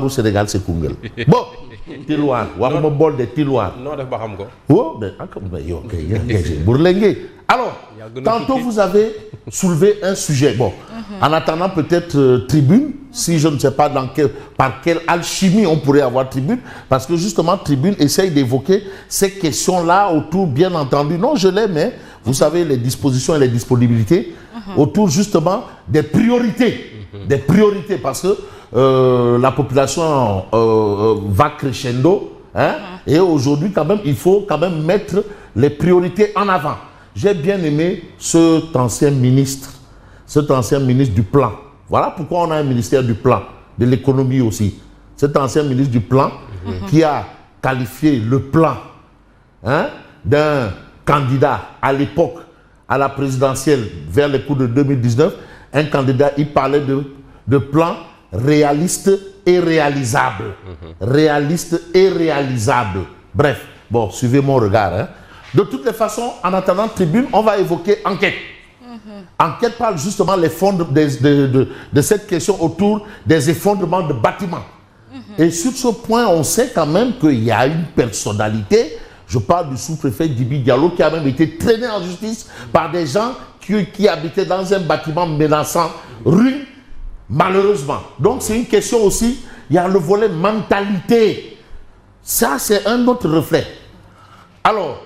au Sénégal, c'est Koungheul. Bon, Tiloir, Warmo Bol de Tiloir. Non, de Bahamko. Oh, mais alors, tantôt vous avez soulevé un sujet. Bon, en attendant peut-être Tribune, si je ne sais pas par quelle alchimie on pourrait avoir Tribune, parce que justement Tribune essaye d'évoquer ces questions-là autour, bien entendu, non je l'ai, mais vous savez les dispositions et les disponibilités, autour justement des priorités. Des priorités, parce que la population va crescendo, hein, et aujourd'hui quand même, il faut quand même mettre les priorités en avant. J'ai bien aimé cet ancien ministre du plan. Voilà pourquoi on a un ministère du plan, de l'économie aussi. Cet ancien ministre du plan qui a qualifié le plan, hein, d'un candidat à l'époque à la présidentielle vers les coups de 2019, un candidat, il parlait de plan réaliste et réalisable. Réaliste et réalisable. Bref, bon, suivez mon regard, hein. De toutes les façons, en attendant Tribune, on va évoquer enquête. Enquête parle justement de cette question autour des effondrements de bâtiments. Et sur ce point, on sait quand même qu'il y a une personnalité, je parle du sous-préfet Djibi Diallo, qui a même été traîné en justice par des gens qui habitaient dans un bâtiment menaçant, ruine, malheureusement. Donc c'est une question aussi, il y a le volet mentalité. Ça, c'est un autre reflet. Alors,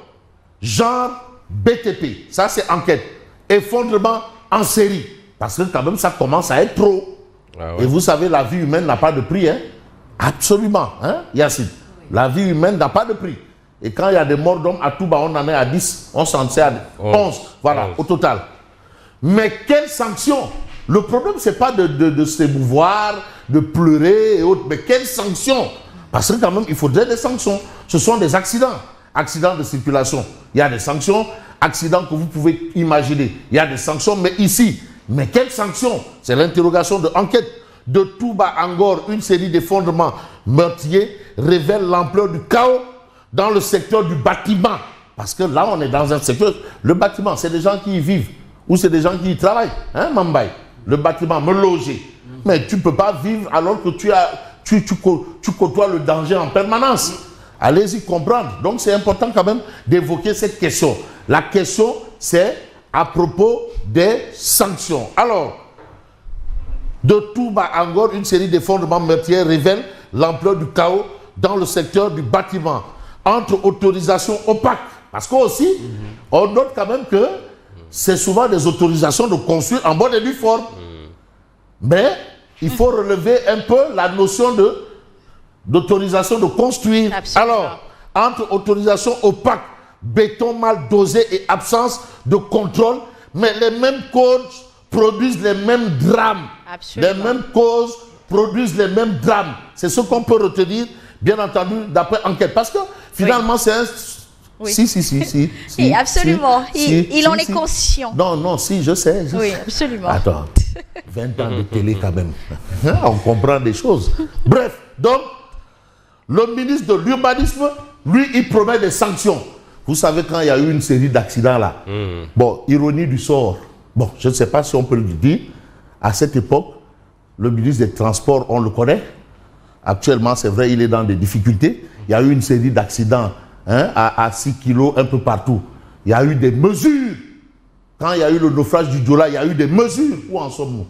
genre BTP, ça c'est enquête. Effondrement en série. Parce que quand même, ça commence à être trop. Ah ouais. Et vous savez, la vie humaine n'a pas de prix. Hein? Absolument, hein, Yacine. La vie humaine n'a pas de prix. Et quand il y a des morts d'hommes à Touba, on en est à 10, on s'en sait à 11. Voilà, au total. Mais quelle sanction? Le problème, ce n'est pas de s'émouvoir, de pleurer et autres. Mais quelle sanction? Parce que quand même, il faudrait des sanctions. Ce sont des accidents. Accidents de circulation, il y a des sanctions. Accidents que vous pouvez imaginer, il y a des sanctions. Mais ici, mais quelles sanctions? C'est l'interrogation de enquête. De Touba à Ngor, une série d'effondrements meurtriers révèle l'ampleur du chaos dans le secteur du bâtiment. Parce que là, on est dans un secteur... Le bâtiment, c'est des gens qui y vivent. Ou c'est des gens qui y travaillent. Hein, Mambaye? Le bâtiment, me loger. Mais tu ne peux pas vivre alors que tu côtoies le danger en permanence. Allez-y comprendre. Donc, c'est important quand même d'évoquer cette question. La question, c'est à propos des sanctions. Alors, de Touba à Ngor, une série d'effondrements meurtriers révèle l'ampleur du chaos dans le secteur du bâtiment. Entre autorisations opaques. Parce qu'aussi, on note quand même que c'est souvent des autorisations de construire en bonne et due forme. Mais il faut relever un peu la notion d'autorisation de construire. Absolument. Alors, entre autorisation opaque, béton mal dosé et absence de contrôle, mais les mêmes causes produisent les mêmes drames. Absolument. Les mêmes causes produisent les mêmes drames. C'est ce qu'on peut retenir, bien entendu, d'après enquête. Parce que finalement, c'est un... Oui. Si, absolument. Il en est conscient. Non, je sais. Oui, absolument. Attends, 20 ans de télé quand même. On comprend des choses. Bref, donc, le ministre de l'Urbanisme, lui, il promet des sanctions. Vous savez, quand il y a eu une série d'accidents là, bon, ironie du sort, bon, je ne sais pas si on peut le dire, à cette époque, le ministre des Transports, on le connaît. Actuellement, c'est vrai, il est dans des difficultés. Il y a eu une série d'accidents, hein, à 6 kilos un peu partout. Il y a eu des mesures. Quand il y a eu le naufrage du Diola, il y a eu des mesures. Où en sommes-nous?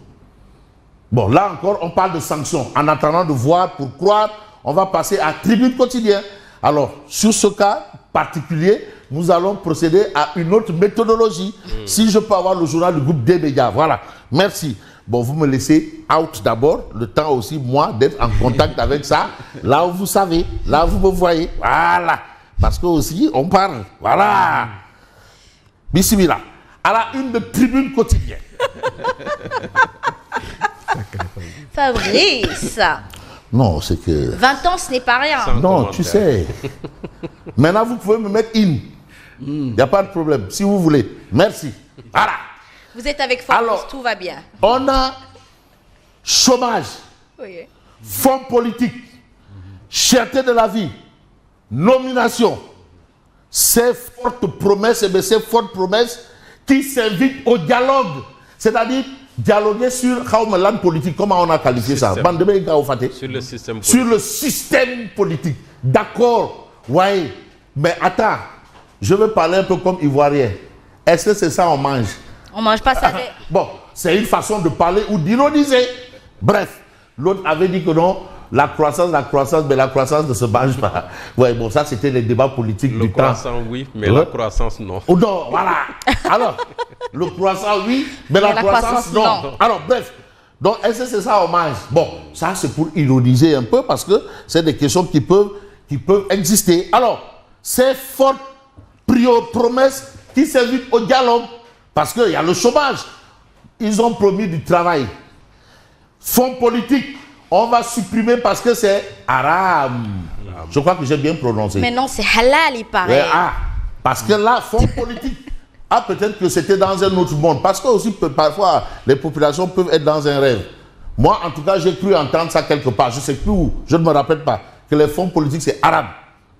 Bon, là encore, on parle de sanctions. En attendant de voir, pour croire, on va passer à Tribune Quotidien. Alors, sur ce cas particulier, nous allons procéder à une autre méthodologie. Si je peux avoir le journal du groupe des médias. Voilà. Merci. Bon, vous me laissez out d'abord, le temps aussi, moi, d'être en contact avec ça. Là où vous savez, là où vous me voyez. Voilà. Parce que aussi, on parle. Voilà. Bismillah. À la une de Tribune Quotidien. Fabrice. Non, c'est que... 20 ans, ce n'est pas rien. Non, tu sais. Maintenant, vous pouvez me mettre in. Il n'y a pas de problème, si vous voulez. Merci. Voilà. Vous êtes avec Fabrice, alors, tout va bien. On a chômage, oui. Fonds politique, cherté de la vie, nomination. Ces fortes promesses, et bien ces fortes promesses qui s'invitent au dialogue. C'est-à-dire, dialoguer sur l'an politique, comment on a qualifié ça? Sur le système politique. Sur le système politique. D'accord, ouais. Mais attends, je veux parler un peu comme Ivoirien. Est-ce que c'est ça on mange? On mange pas ça. Bon, c'est une façon de parler ou d'ironiser. Bref, l'autre avait dit que non, la croissance, mais la croissance ne se mange pas. Ouais, bon, ça c'était les débats politiques du temps. Le croissant, oui, mais la croissance, non. Ou non, voilà. Alors, le croissant, oui, mais la croissance, non. Alors, bref. Donc, est-ce que c'est ça on mange? Bon, ça c'est pour ironiser un peu parce que c'est des questions qui peuvent exister. Alors, ces fortes promesses qui s'invitent au dialogue, parce qu'il y a le chômage. Ils ont promis du travail. Fonds politique, on va supprimer parce que c'est haram. Je crois que j'ai bien prononcé. Mais non, c'est halal, il paraît. Ouais, parce que là, fonds politique, peut-être que c'était dans un autre monde. Parce que aussi, parfois, les populations peuvent être dans un rêve. Moi, en tout cas, j'ai cru entendre ça quelque part. Je ne sais plus où, je ne me rappelle pas, que les fonds politiques, c'est haram.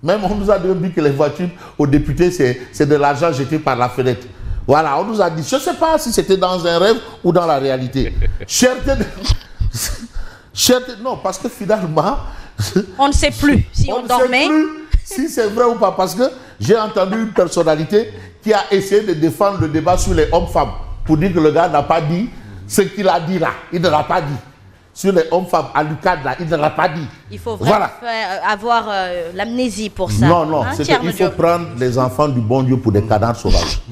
Même on nous a dit que les voitures aux députés, c'est de l'argent jeté par la fenêtre. Voilà, on nous a dit, je ne sais pas si c'était dans un rêve ou dans la réalité. Non, parce que finalement... On ne sait plus si on dormait. Ne sait plus si c'est vrai ou pas, parce que j'ai entendu une personnalité qui a essayé de défendre le débat sur les hommes-femmes, pour dire que le gars n'a pas dit ce qu'il a dit là. Il ne l'a pas dit. Sur les hommes-femmes, à l'UCAD, là, il ne l'a pas dit. Il faut vraiment avoir l'amnésie pour ça. Non, il faut prendre les enfants du bon Dieu pour des cadavres sauvages.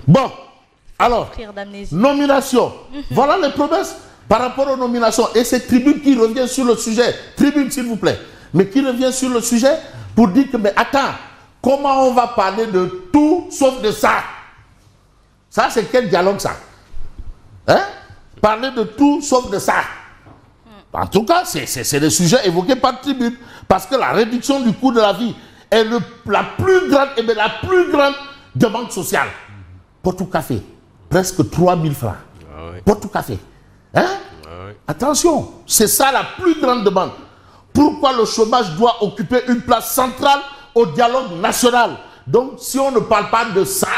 Bon, alors, nomination. Voilà les promesses par rapport aux nominations. Et c'est Tribune qui revient sur le sujet. Tribune, s'il vous plaît. Mais qui revient sur le sujet pour dire que, mais attends, comment on va parler de tout sauf de ça? Ça, c'est quel dialogue, ça? Hein? Parler de tout sauf de ça. En tout cas, c'est le sujet évoqué par Tribune. Parce que la réduction du coût de la vie est la plus grande demande sociale. Porte café, presque 3 000 francs. Porte café. Hein? Attention, c'est ça la plus grande demande. Pourquoi le chômage doit occuper une place centrale au dialogue national? Donc, si on ne parle pas de ça,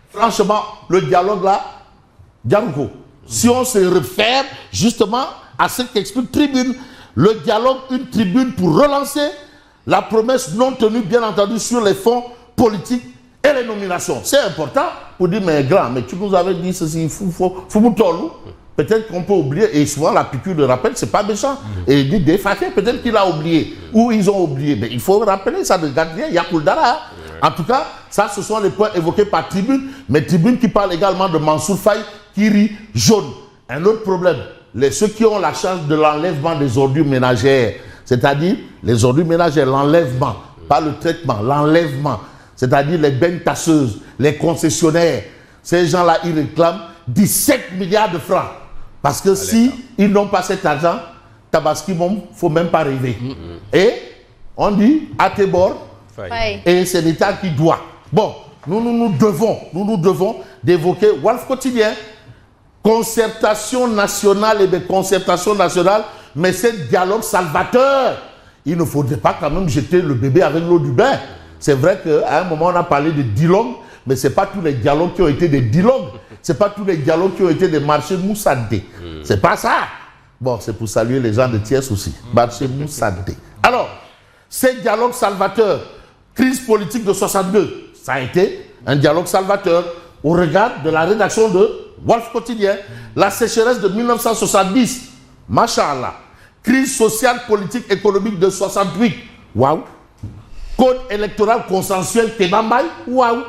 franchement, le dialogue là, dialogue. Si on se réfère justement à ce qu'explique Tribune, le dialogue, une tribune pour relancer la promesse non tenue, bien entendu, sur les fonds politiques et les nominations. C'est important pour dire, mais grand, mais tu nous avais dit ceci, peut-être qu'on peut oublier, et souvent la piqûre de rappel, c'est pas méchant. Et il dit, défaté, peut-être qu'il a oublié, ou ils ont oublié. Mais il faut rappeler ça de Gardien, Yakuldara. En tout cas, ça, ce sont les points évoqués par Tribune, mais Tribune qui parle également de Mansour Faye, qui rit jaune. Un autre problème, ceux qui ont la charge de l'enlèvement des ordures ménagères, c'est-à-dire les ordures ménagères, l'enlèvement, pas le traitement, l'enlèvement, c'est-à-dire les bennes tasseuses, les concessionnaires, ces gens-là, ils réclament 17 milliards de francs. Parce que si ils n'ont pas cet argent, Tabaski, il ne faut même pas rêver. Et on dit, à tes bords, et c'est l'État qui doit. Bon, nous devons d'évoquer Walf Quotidien, concertation nationale, mais c'est dialogue salvateur. Il ne faudrait pas quand même jeter le bébé avec l'eau du bain. C'est vrai qu'à un moment, on a parlé de dialogue, mais ce n'est pas tous les dialogues qui ont été des dialogues. Ce n'est pas tous les dialogues qui ont été des marchés moussadés. C'est pas ça. Bon, c'est pour saluer les gens de Thiès aussi. Marché moussadé. Alors, ces dialogues salvateurs, crise politique de 62, ça a été un dialogue salvateur au regard de la rédaction de Walf Quotidien. La sécheresse de 1970, Masha'Allah. Crise sociale, politique, économique de 68, waouh. Code électoral consensuel Tebambay, waouh.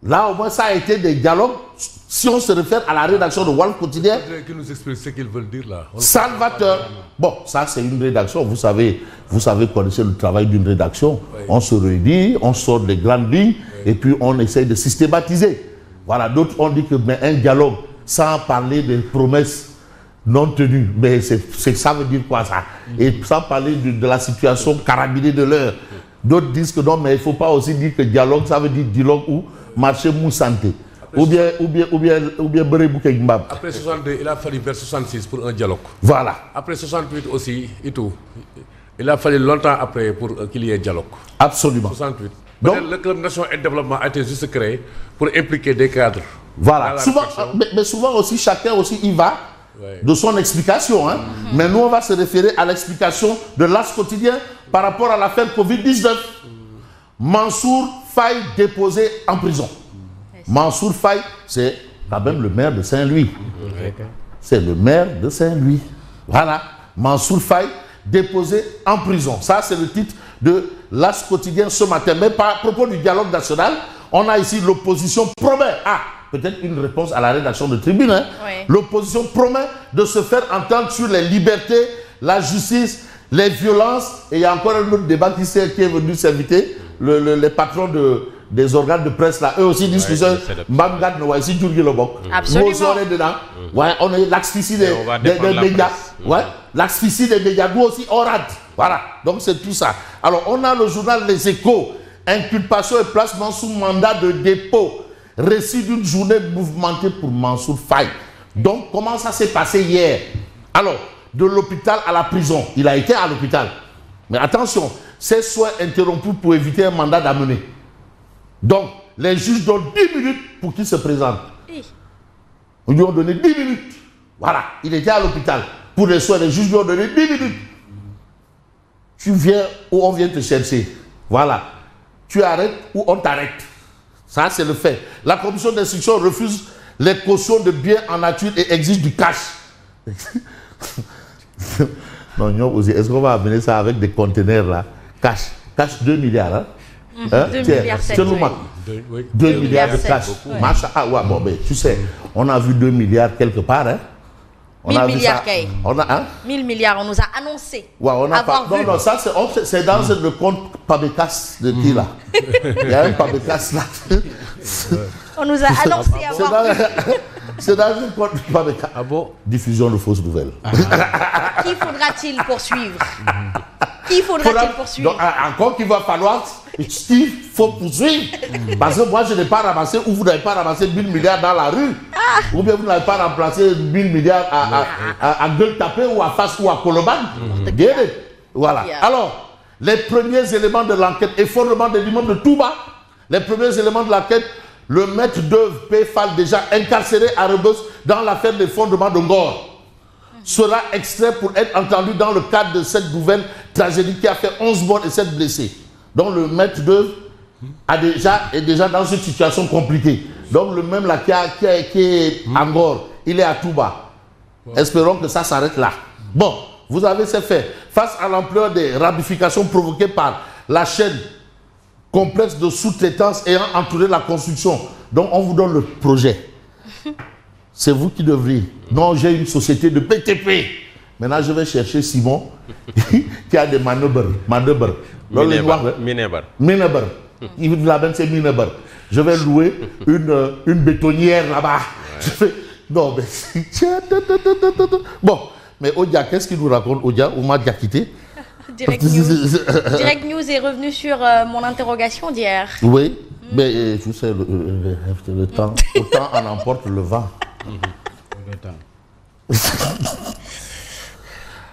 Là, au moins, ça a été des dialogues. Si on se réfère à la rédaction de Walf Quotidien. Qui nous explique ce qu'ils veulent dire là. Salvateur. Bon, ça, c'est une rédaction. Vous savez, connaissez le travail d'une rédaction. Oui. On se réunit, on sort des grandes lignes, et puis on essaye de systématiser. Voilà, d'autres ont dit que mais un dialogue sans parler des promesses non tenues. Mais ça veut dire quoi ça? Et sans parler de la situation carabinée de l'heure. D'autres disent que non, mais il ne faut pas aussi dire que dialogue, ça veut dire dialogue ou marché mou-santé. Ou bien Après 62, il a fallu vers 66 pour un dialogue. Voilà. Après 68 aussi, et tout. Il a fallu longtemps après pour qu'il y ait dialogue. Absolument. 68. Donc, le Club Nation et Développement a été juste créé pour impliquer des cadres Voilà. Souvent, mais souvent aussi, chacun aussi y va de son explication. Hein. Mais nous, on va se référer à l'explication de l'As quotidien par rapport à l'affaire Covid-19. Mansour Faye déposé en prison. Mansour Faye, c'est quand même le maire de Saint-Louis. C'est le maire de Saint-Louis. Voilà. Mansour Faye déposé en prison. Ça, c'est le titre de l'As quotidien ce matin. Mais par propos du dialogue national, on a ici l'opposition promet. Peut-être une réponse à la rédaction de Tribune. Hein? Oui. L'opposition promet de se faire entendre sur les libertés, la justice, les violences. Et il y a encore un autre débat qui est venu s'inviter. Les patrons des organes de presse, là, eux aussi disent que Absolument. On est dedans. Ouais, on est l'asphyxie des médias. Ouais, l'asphyxie des médias. Nous aussi, on rate. Voilà. Donc, c'est tout ça. Alors, on a le journal Les Échos. Inculpation et placement sous mandat de dépôt. Récit d'une journée mouvementée pour Mansour Faye. Donc, comment ça s'est passé hier? Alors, de l'hôpital à la prison. Il a été à l'hôpital. Mais attention, ces soins interrompus pour éviter un mandat d'amener. Donc, les juges donnent 10 minutes pour qu'il se présente. Ils lui ont donné 10 minutes. Voilà, il était à l'hôpital. Pour les soins, les juges lui ont donné 10 minutes. Tu viens où on vient te chercher. Voilà. Tu arrêtes ou on t'arrête. Ça, c'est le fait. La commission d'instruction refuse les cautions de biens en nature et exige du cash. Non, est-ce qu'on va amener ça avec des conteneurs là? Cash 2 milliards. Hein? 2 milliards 7. 2 milliards de cash. Bon, mais tu sais, on a vu 2 milliards quelque part. Hein? 1000 milliards, on a, hein? 1000 milliards, on nous a annoncé. Ouais, on a pas, non, ça c'est dans le compte Pabecas de qui là? Il y a un Pabecas là. On nous a annoncé avoir vu. C'est dans le compte Pabecas. Ah bon? Diffusion de fausses nouvelles. Qui faudra-t-il poursuivre? Qui faudra-t-il poursuivre? Donc, encore qu'il va falloir, Steve, il faut poursuivre. Parce que moi, je n'ai pas ramassé, ou vous n'avez pas ramassé 1000 milliards dans la rue. Ou bien vous n'avez pas remplacé 1000 milliards à Gueule Tapée ou à Fass ou à Koloban. Voilà. Alors, les premiers éléments de l'enquête, effondrement de l'immeuble de Touba, les premiers éléments de l'enquête, le maître d'œuvre P-Fal, déjà incarcéré à Rebeuss dans l'affaire de l'effondrement de Ngor, sera extrait pour être entendu dans le cadre de cette nouvelle tragédie qui a fait 11 morts et 7 blessés. Donc le maître d'œuvre est déjà dans une situation compliquée. Donc le même là qui est à Ngor, il est à Touba. Espérons que ça s'arrête là. Bon, vous avez ces faits. Face à l'ampleur des ramifications provoquées par la chaîne complexe de sous-traitance ayant entouré la construction. Donc on vous donne le projet. C'est vous qui devriez. Non, j'ai une société de BTP. Maintenant, je vais chercher Simon qui a des manœuvres. Mineber. Il veut la c'est Mineber. Je vais louer une bétonnière là-bas. Non, mais... Bon, mais Odia, qu'est-ce qu'il nous raconte, Odia? On m'a déjà quitté. Direct News est revenu sur mon interrogation d'hier. Oui, mais tu sais, le temps en emporte le vent.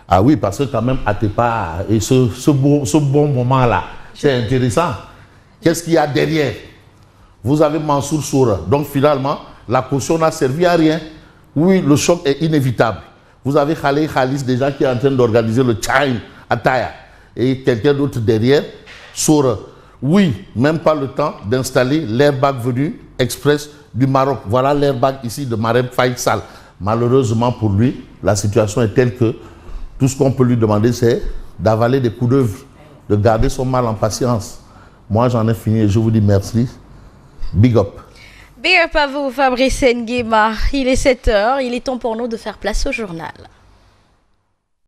Ah oui, parce que quand même, Atepa, et ce bon moment-là, c'est intéressant. Qu'est-ce qu'il y a derrière? Vous avez Mansour Soura. Donc finalement, la caution n'a servi à rien. Oui, le choc est inévitable. Vous avez Khalil Khalis déjà qui est en train d'organiser le Time à Taya. Et quelqu'un d'autre derrière, Soura. Oui, même pas le temps d'installer l'airbag venu express du Maroc. Voilà l'airbag ici de Marem Faisal. Malheureusement pour lui, la situation est telle que tout ce qu'on peut lui demander, c'est d'avaler des coups d'œuvre, de garder son mal en patience. Moi, j'en ai fini et je vous dis merci. Big up. Big up à vous, Fabrice Nguema. Il est 7h, il est temps pour nous de faire place au journal.